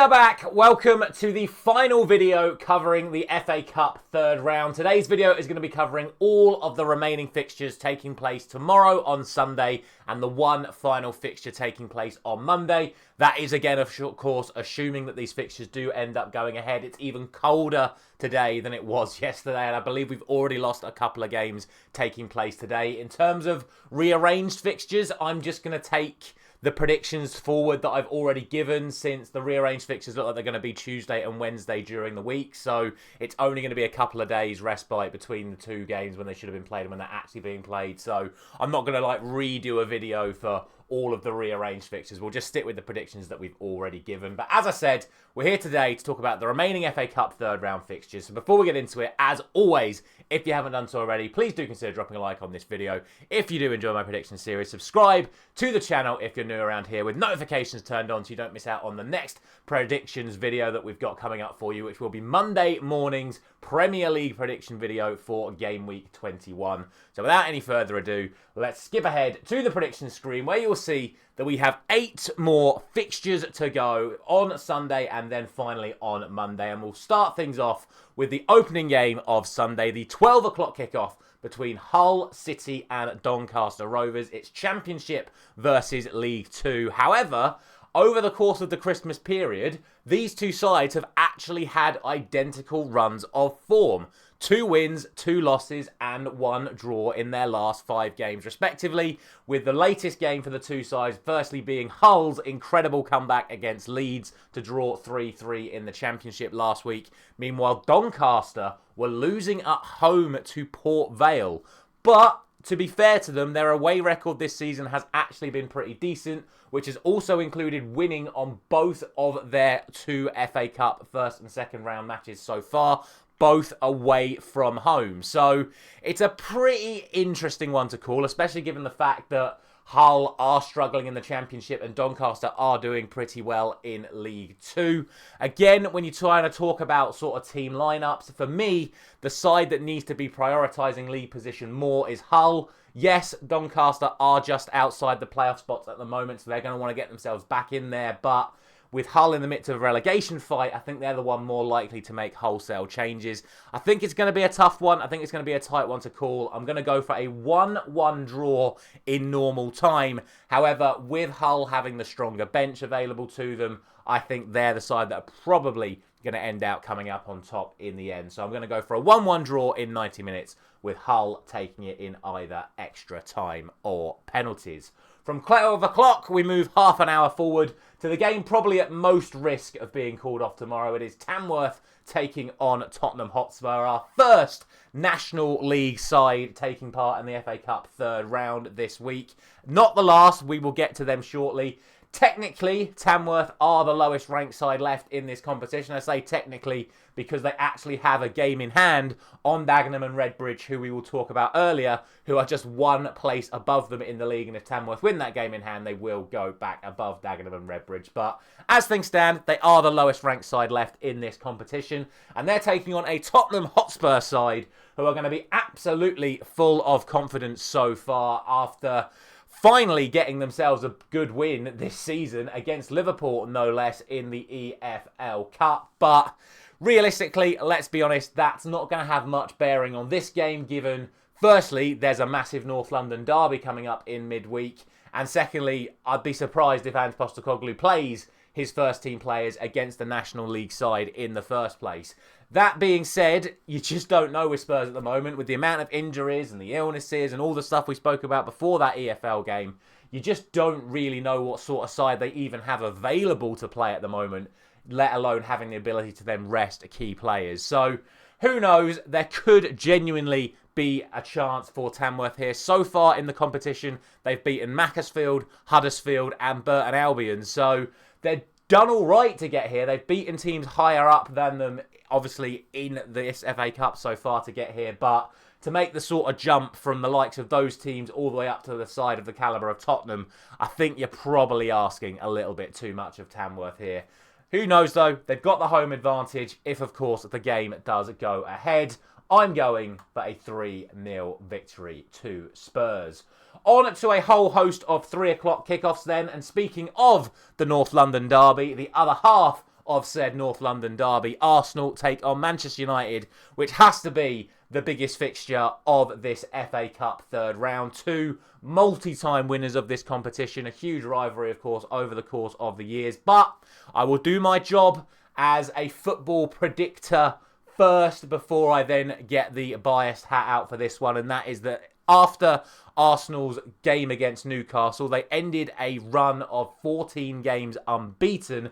are back. Welcome to the final video covering the FA Cup third round. Today's video is going to be covering all of the remaining fixtures taking place tomorrow on Sunday and the one final fixture taking place on Monday. That is again, of course, assuming that these fixtures do end up going ahead. It's even colder today than it was yesterday, and I believe we've already lost a couple of games taking place today. In terms of rearranged fixtures, I'm just going to take the predictions forward that I've already given, since the rearranged fixtures look like they're going to be Tuesday and Wednesday during the week. So it's only going to be a couple of days respite between the two games when they should have been played and when they're actually being played. So I'm not going to redo a video for all of the rearranged fixtures. We'll just stick with the predictions that we've already given. But as I said, we're here today to talk about the remaining FA Cup third round fixtures. So before we get into it, as always, if you haven't done so already, please do consider dropping a like on this video. If you do enjoy my prediction series, subscribe to the channel if you're new around here with notifications turned on so you don't miss out on the next predictions video that we've got coming up for you, which will be Monday morning's Premier League prediction video for game week 21. So without any further ado, let's skip ahead to the prediction screen where you'll see that we have 8 more fixtures to go on Sunday and then finally on Monday. And we'll start things off with the opening game of Sunday, the 12 o'clock kickoff between Hull City and Doncaster Rovers. It's Championship versus League Two. However, over the course of the Christmas period, these two sides have actually had identical runs of form. 2 wins, 2 losses, and 1 draw in their last 5 games, respectively, with the latest game for the two sides firstly being Hull's incredible comeback against Leeds to draw 3-3 in the Championship last week. Meanwhile, Doncaster were losing at home to Port Vale. But to be fair to them, their away record this season has actually been pretty decent, which has also included winning on both of their 2 FA Cup first and second round matches so far, both away from home. So it's a pretty interesting one to call, especially given the fact that Hull are struggling in the Championship and Doncaster are doing pretty well in League Two. Again, when you're trying to talk about sort of team lineups, for me, the side that needs to be prioritising league position more is Hull. Yes, Doncaster are just outside the playoff spots at the moment, so they're going to want to get themselves back in there, but with Hull in the midst of a relegation fight, I think they're the one more likely to make wholesale changes. I think it's going to be a tough one. I think it's going to be a tight one to call. I'm going to go for a 1-1 draw in normal time. However, with Hull having the stronger bench available to them, I think they're the side that are probably going to end out coming up on top in the end. So I'm going to go for a 1-1 draw in 90 minutes with Hull taking it in either extra time or penalties. From 12 o'clock, we move half an hour forward to the game probably at most risk of being called off tomorrow. It is Tamworth taking on Tottenham Hotspur, our first National League side taking part in the FA Cup third round this week. Not the last, we will get to them shortly. Technically, Tamworth are the lowest ranked side left in this competition. I say technically because they actually have a game in hand on Dagenham and Redbridge, who we will talk about earlier, who are just 1 place above them in the league. And if Tamworth win that game in hand, they will go back above Dagenham and Redbridge. But as things stand, they are the lowest ranked side left in this competition. And they're taking on a Tottenham Hotspur side who are going to be absolutely full of confidence so far after finally getting themselves a good win this season against Liverpool, no less, in the EFL Cup. But realistically, let's be honest, that's not going to have much bearing on this game, given, firstly, there's a massive North London derby coming up in midweek, and secondly, I'd be surprised if Ange Postecoglou plays his first team players against the National League side in the first place. That being said, you just don't know with Spurs at the moment, with the amount of injuries and the illnesses and all the stuff we spoke about before that EFL game. You just don't really know what sort of side they even have available to play at the moment, let alone having the ability to then rest key players. So, who knows, there could genuinely be a chance for Tamworth here. So far in the competition, they've beaten Macclesfield, Huddersfield and Burton Albion. So, they're done all right to get here. They've beaten teams higher up than them, obviously, in this FA Cup so far to get here. But to make the sort of jump from the likes of those teams all the way up to the side of the calibre of Tottenham, I think you're probably asking a little bit too much of Tamworth here. Who knows, though? They've got the home advantage if, of course, the game does go ahead. I'm going for a 3-0 victory to Spurs. On to a whole host of 3 o'clock kickoffs then. And speaking of the North London derby, the other half of said North London derby. Arsenal take on Manchester United, which has to be the biggest fixture of this FA Cup third round. Two multi-time winners of this competition. A huge rivalry, of course, over the course of the years. But I will do my job as a football predictor first before I then get the biased hat out for this one. And that is that after Arsenal's game against Newcastle, they ended a run of 14 games unbeaten.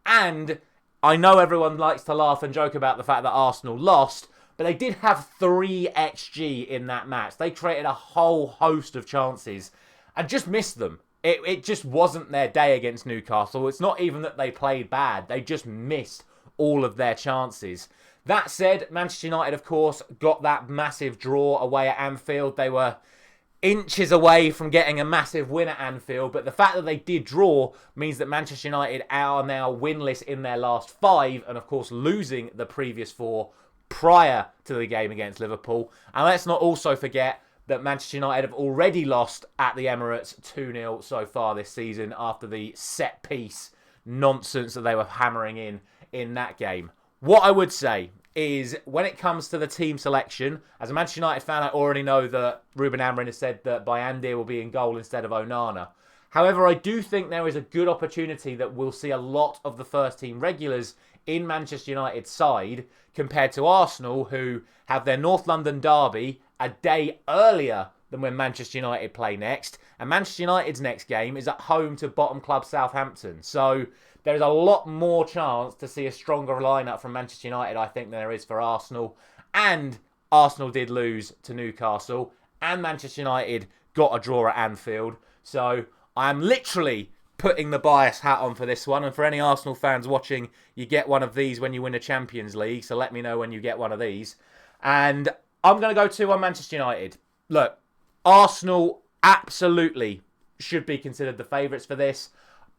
And I know everyone likes to laugh and joke about the fact that Arsenal lost, but they did have 3 XG in that match. They created a whole host of chances and just missed them. It just wasn't their day against Newcastle. It's not even that they played bad. They just missed all of their chances. That said, Manchester United, of course, got that massive draw away at Anfield. They were inches away from getting a massive win at Anfield, but the fact that they did draw means that Manchester United are now winless in their last 5, and of course losing the previous 4 prior to the game against Liverpool. And let's not also forget that Manchester United have already lost at the Emirates 2-0 so far this season after the set-piece nonsense that they were hammering in that game. What I would say is, when it comes to the team selection, as a Manchester United fan, I already know that Ruben Amorim has said that Bayanda will be in goal instead of Onana. However, I do think there is a good opportunity that we'll see a lot of the first-team regulars in Manchester United's side compared to Arsenal, who have their North London derby a day earlier than when Manchester United play next. And Manchester United's next game is at home to bottom club Southampton. So there's a lot more chance to see a stronger lineup from Manchester United, I think, than there is for Arsenal. And Arsenal did lose to Newcastle, and Manchester United got a draw at Anfield. So I am literally putting the bias hat on for this one. And for any Arsenal fans watching, you get one of these when you win a Champions League. So let me know when you get one of these. And I'm going to go 2-1 Manchester United. Look, Arsenal absolutely should be considered the favourites for this.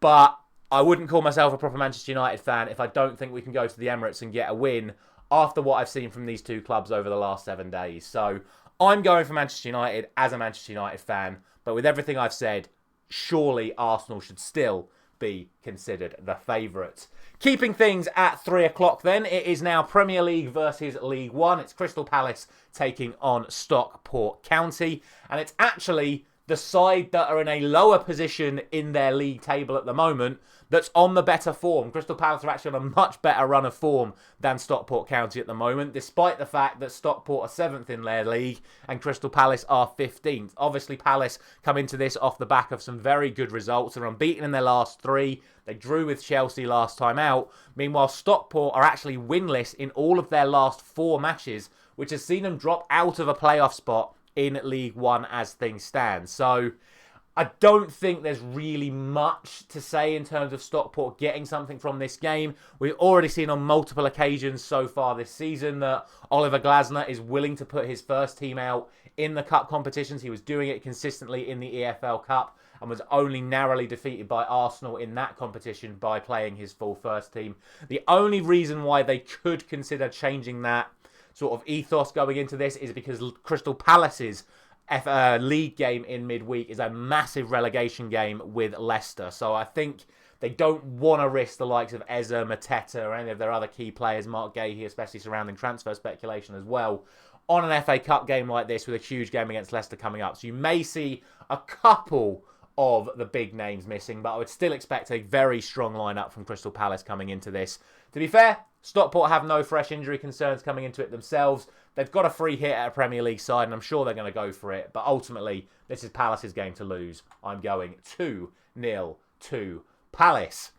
But I wouldn't call myself a proper Manchester United fan if I don't think we can go to the Emirates and get a win after what I've seen from these two clubs over the last 7 days. So I'm going for Manchester United as a Manchester United fan. But with everything I've said, surely Arsenal should still be considered the favourites. Keeping things at 3 o'clock then, it is now Premier League versus League One. It's Crystal Palace taking on Stockport County. And it's actually the side that are in a lower position in their league table at the moment that's on the better form. Crystal Palace are actually on a much better run of form than Stockport County at the moment, despite the fact that Stockport are 7th in their league and Crystal Palace are 15th. Obviously, Palace come into this off the back of some very good results. They're unbeaten in their last 3. They drew with Chelsea last time out. Meanwhile, Stockport are actually winless in all of their last 4 matches, which has seen them drop out of a playoff spot in League One as things stand. So I don't think there's really much to say in terms of Stockport getting something from this game. We've already seen on multiple occasions so far this season that Oliver Glasner is willing to put his first team out in the cup competitions. He was doing it consistently in the EFL Cup and was only narrowly defeated by Arsenal in that competition by playing his full first team. The only reason why they could consider changing that sort of ethos going into this is because Crystal Palace's league game in midweek is a massive relegation game with Leicester. So I think they don't want to risk the likes of Eze, Mateta or any of their other key players, Mark Gahey, especially surrounding transfer speculation as well, on an FA Cup game like this with a huge game against Leicester coming up. So you may see a couple of the big names missing, but I would still expect a very strong lineup from Crystal Palace coming into this. To be fair, Stockport have no fresh injury concerns coming into it themselves. They've got a free hit at a Premier League side, and I'm sure they're going to go for it. But ultimately, this is Palace's game to lose. I'm going 2-0 to Palace.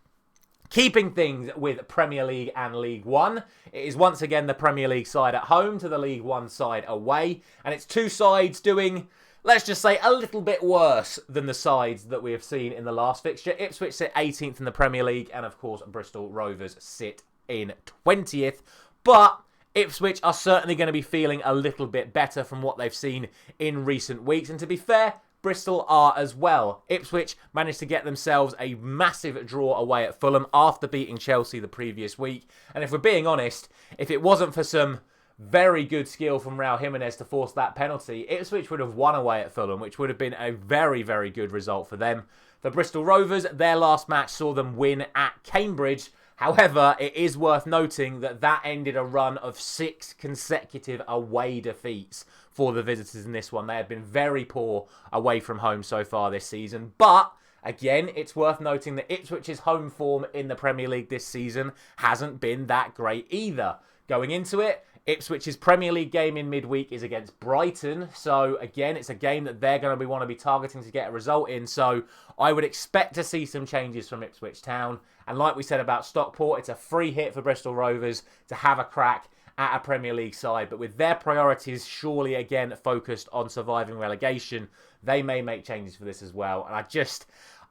Keeping things with Premier League and League One, it is once again the Premier League side at home to the League One side away. And it's two sides doing, let's just say, a little bit worse than the sides that we have seen in the last fixture. Ipswich sit 18th in the Premier League, and of course, Bristol Rovers sit in 20th. But Ipswich are certainly going to be feeling a little bit better from what they've seen in recent weeks. And to be fair, Bristol are as well. Ipswich managed to get themselves a massive draw away at Fulham after beating Chelsea the previous week. And if we're being honest, if it wasn't for some very good skill from Raul Jimenez to force that penalty, Ipswich would have won away at Fulham, which would have been a very, very good result for them. For Bristol Rovers, their last match saw them win at Cambridge. However, it is worth noting that that ended a run of 6 consecutive away defeats for the visitors in this one. They have been very poor away from home so far this season. But, again, it's worth noting that Ipswich's home form in the Premier League this season hasn't been that great either. Going into it, Ipswich's Premier League game in midweek is against Brighton. So, again, it's a game that they're going to want to be targeting to get a result in. So, I would expect to see some changes from Ipswich Town. And like we said about Stockport, it's a free hit for Bristol Rovers to have a crack at a Premier League side. But with their priorities surely, again, focused on surviving relegation, they may make changes for this as well. And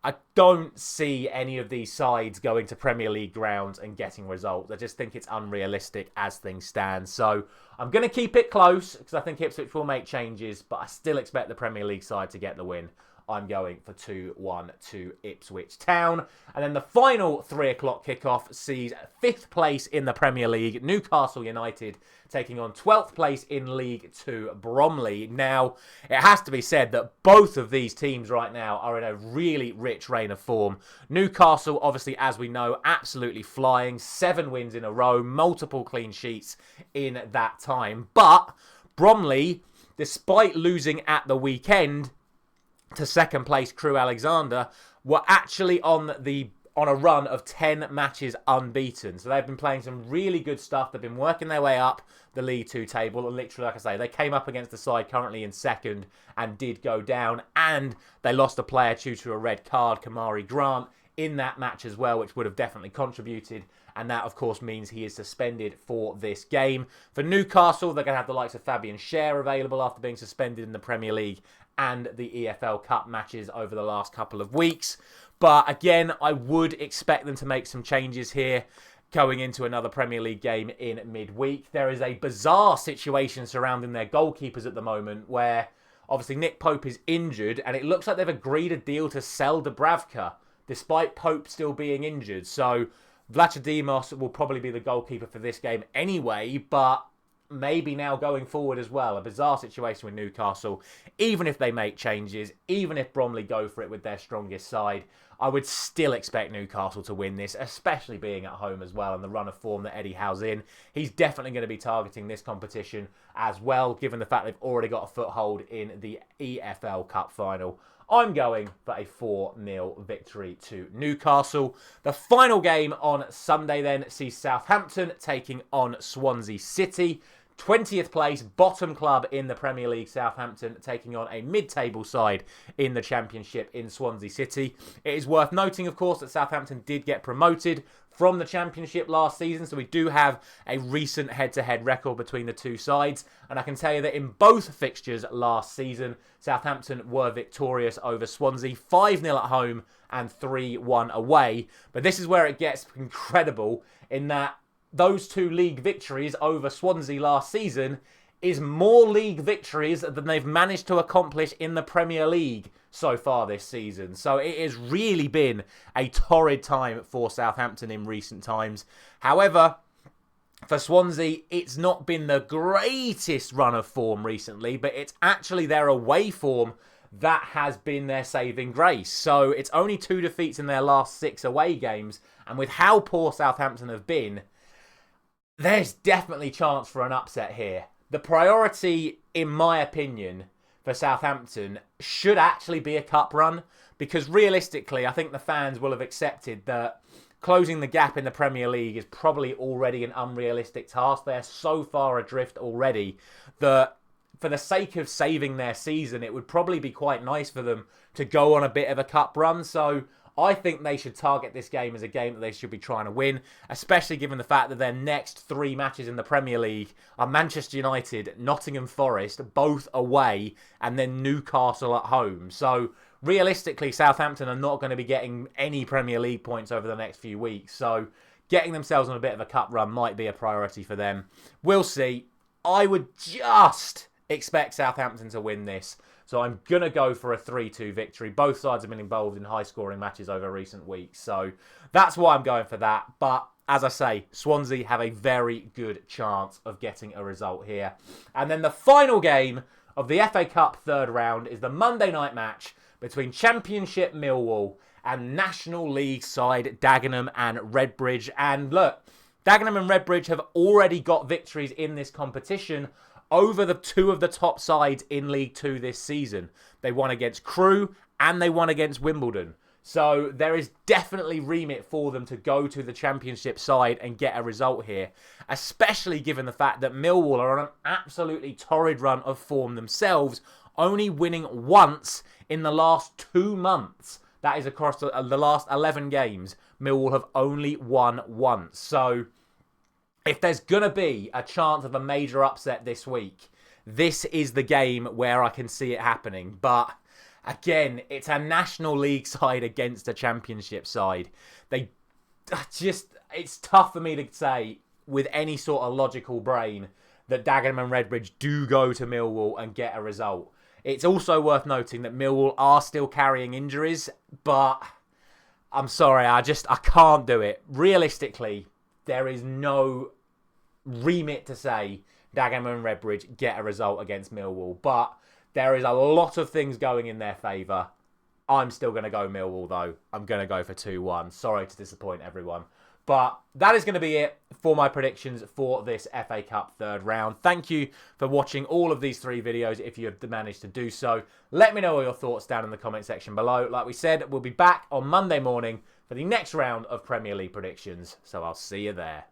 I don't see any of these sides going to Premier League grounds and getting results. I just think it's unrealistic as things stand. So I'm going to keep it close because I think Ipswich will make changes, but I still expect the Premier League side to get the win. I'm going for 2-1 to Ipswich Town. And then the final 3 o'clock kickoff sees 5th place in the Premier League, Newcastle United, taking on 12th place in League 2, Bromley. Now, it has to be said that both of these teams right now are in a really rich reign of form. Newcastle, obviously, as we know, absolutely flying. 7 wins in a row, multiple clean sheets in that time. But Bromley, despite losing at the weekend to second place Crewe Alexander, were actually on a run of 10 matches unbeaten. So they've been playing some really good stuff. They've been working their way up the League 2 table. And literally, like I say, they came up against the side currently in second and did go down. And they lost a player due to a red card, Kamari Grant, in that match as well, which would have definitely contributed. And that, of course, means he is suspended for this game. For Newcastle, they're going to have the likes of Fabian Schär available after being suspended in the Premier League and the EFL Cup matches over the last couple of weeks. But again, I would expect them to make some changes here going into another Premier League game in midweek. There is a bizarre situation surrounding their goalkeepers at the moment where obviously Nick Pope is injured and it looks like they've agreed a deal to sell Dubravka despite Pope still being injured. So Vlachodimos will probably be the goalkeeper for this game anyway, but maybe now going forward as well. A bizarre situation with Newcastle. Even if they make changes, even if Bromley go for it with their strongest side, I would still expect Newcastle to win this, especially being at home as well and the run of form that Eddie Howe's in. He's definitely going to be targeting this competition as well, given the fact they've already got a foothold in the EFL Cup final. I'm going for a 4-0 victory to Newcastle. The final game on Sunday then sees Southampton taking on Swansea City. 20th place, bottom club in the Premier League, Southampton, taking on a mid-table side in the Championship in Swansea City. It is worth noting, of course, that Southampton did get promoted from the Championship last season, so we do have a recent head-to-head record between the two sides. And I can tell you that in both fixtures last season, Southampton were victorious over Swansea, 5-0 at home and 3-1 away. But this is where it gets incredible in that those 2 league victories over Swansea last season is more league victories than they've managed to accomplish in the Premier League so far this season. So it has really been a torrid time for Southampton in recent times. However, for Swansea, it's not been the greatest run of form recently, but it's actually their away form that has been their saving grace. So it's only 2 defeats in their last 6 away games, and with how poor Southampton have been, there's definitely chance for an upset here. The priority, in my opinion, for Southampton should actually be a cup run, because realistically, I think the fans will have accepted that closing the gap in the Premier League is probably already an unrealistic task. They're so far adrift already that for the sake of saving their season, it would probably be quite nice for them to go on a bit of a cup run. So I think they should target this game as a game that they should be trying to win, especially given the fact that their next 3 matches in the Premier League are Manchester United, Nottingham Forest, both away, and then Newcastle at home. So realistically, Southampton are not going to be getting any Premier League points over the next few weeks. So getting themselves on a bit of a cup run might be a priority for them. We'll see. I would just expect Southampton to win this. So I'm going to go for a 3-2 victory. Both sides have been involved in high-scoring matches over recent weeks. So that's why I'm going for that. But as I say, Swansea have a very good chance of getting a result here. And then the final game of the FA Cup third round is the Monday night match between Championship Millwall and National League side Dagenham and Redbridge. And look, Dagenham and Redbridge have already got victories in this competition over the two of the top sides in League Two this season. They won against Crewe and they won against Wimbledon. So there is definitely remit for them to go to the Championship side and get a result here, especially given the fact that Millwall are on an absolutely torrid run of form themselves, only winning once in the last 2 months. That is across the last 11 games. Millwall have only won once. So if there's going to be a chance of a major upset this week, this is the game where I can see it happening. But again, it's a National League side against a Championship side. It's tough for me to say with any sort of logical brain that Dagenham and Redbridge do go to Millwall and get a result. It's also worth noting that Millwall are still carrying injuries, but I'm sorry, I can't do it. Realistically, there is no remit to say Dagenham and Redbridge get a result against Millwall, but there is a lot of things going in their favour. I'm still going to go Millwall, though. I'm going to go for 2-1. Sorry to disappoint everyone. But that is going to be it for my predictions for this FA Cup third round. Thank you for watching all of these 3 videos if you have managed to do so. Let me know all your thoughts down in the comment section below. Like we said, we'll be back on Monday morning for the next round of Premier League predictions. So I'll see you there.